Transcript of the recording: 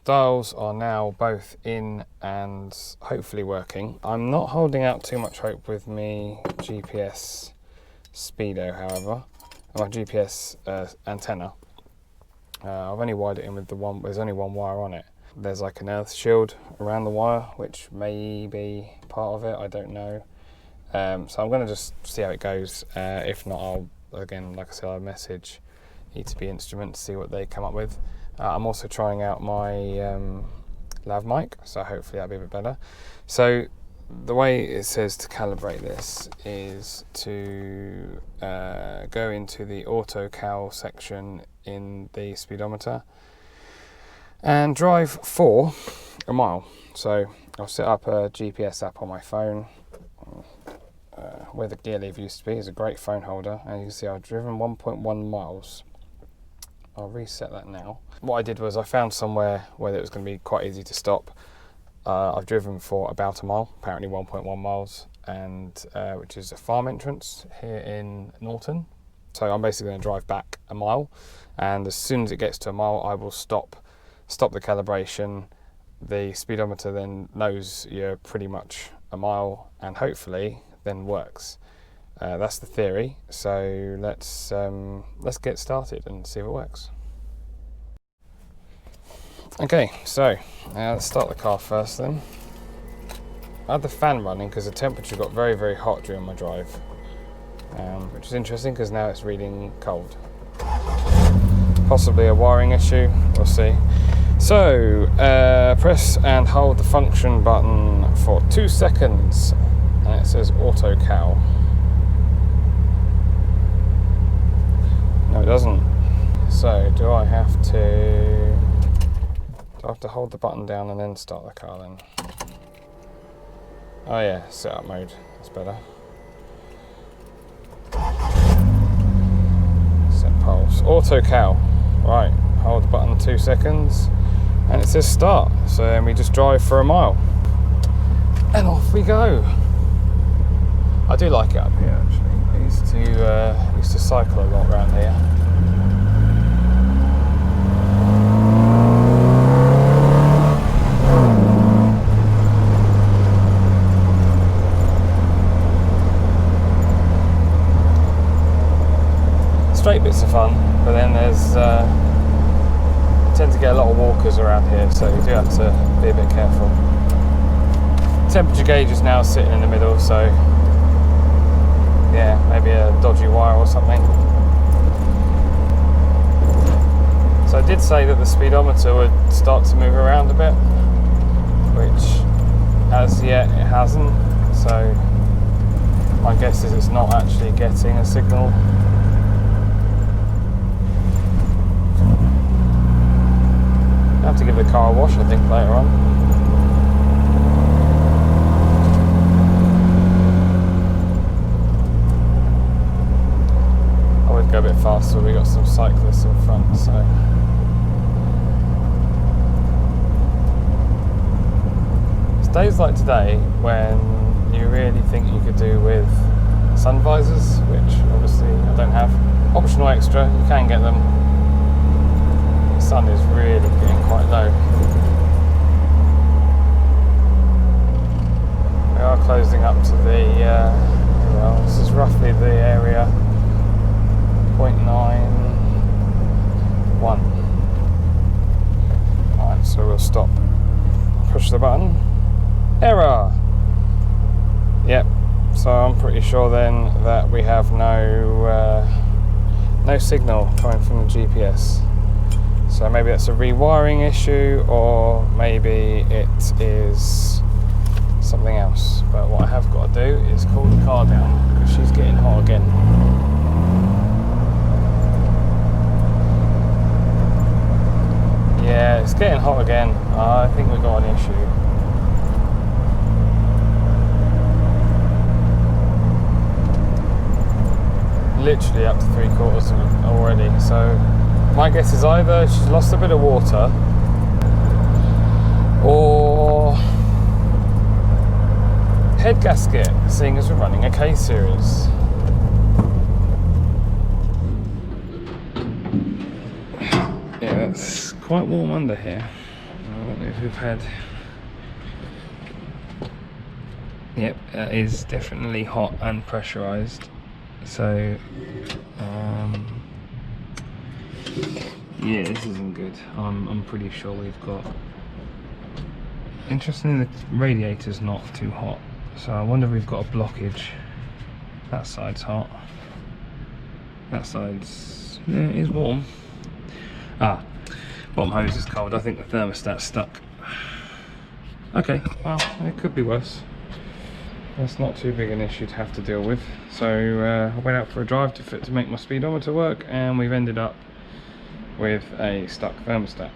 dials are now both in and hopefully working. I'm not holding out too much hope with me GPS speedo, however. My GPS antenna. I've only wired it in with there's only one wire on it. There's like an earth shield around the wire, which may be part of it, I don't know. So I'm going to just see how it goes. If not, I'll, again, like I said, I'll message E2B Instrument to see what they come up with. I'm also trying out my lav mic, so hopefully that'll be a bit better. So the way it says to calibrate this is to go into the auto cal section in the speedometer and drive for a mile. So I'll set up a GPS app on my phone, where the gear lever used to be. It's a great phone holder, and you can see I've driven 1.1 miles. I'll reset that now. What I did was I found somewhere where it was going to be quite easy to stop. I've driven for about a mile, apparently 1.1 miles, and which is a farm entrance here in Norton. So I'm basically going to drive back a mile, and as soon as it gets to a mile, I will stop the calibration. The speedometer then knows you're pretty much a mile, and hopefully then works. That's the theory. So let's get started and see if it works. Okay, so let's start the car first then. I had the fan running because the temperature got very, very hot during my drive, which is interesting because now it's reading cold. Possibly a wiring issue, we'll see. So press and hold the function button for 2 seconds, and it says auto cal. No, it doesn't. So do I have to hold the button down and then start the car then? Oh yeah, setup mode, that's better. Set pulse, auto cal. Right, hold the button 2 seconds and it says start. So then we just drive for a mile and off we go. I do like it up here actually. I used to cycle a lot around here. Straight bits are fun, but then there's you tend to get a lot of walkers around here, so you do have to be a bit careful. Temperature gauge is now sitting in the middle, so yeah, maybe a dodgy wire or something. So I did say that the speedometer would start to move around a bit, which as yet it hasn't, so my guess is it's not actually getting a signal. I have to give the car a wash, I think, later on. I would go a bit faster, we got some cyclists in front, so. It's days like today when you really think you could do with sun visors, which obviously I don't have. Optional extra, you can get them. The sun is really getting quite low. We are closing up to the, well, this is roughly the area 0.91. Alright, so we'll stop. Push the button. Error! Yep, so I'm pretty sure then that we have no signal coming from the GPS. So maybe that's a rewiring issue, or maybe it is something else. But what I have got to do is cool the car down because she's getting hot again. Yeah, it's getting hot again. I think we've got an issue. Literally up to 3/4 already, so my guess is either she's lost a bit of water or head gasket, seeing as we're running a K series. Yeah, it's quite warm under here. I don't know if we've had. Yep, that is definitely hot and pressurized. So, yeah, this isn't good. I'm pretty sure we've got. Interestingly, the radiator's not too hot, so I wonder if we've got a blockage. That side's hot. That side's is warm. Bottom hose is cold. I think the thermostat's stuck. Okay, well, it could be worse. That's not too big an issue to have to deal with. So I went out for a drive to make my speedometer work, and we've ended up with a stuck thermostat.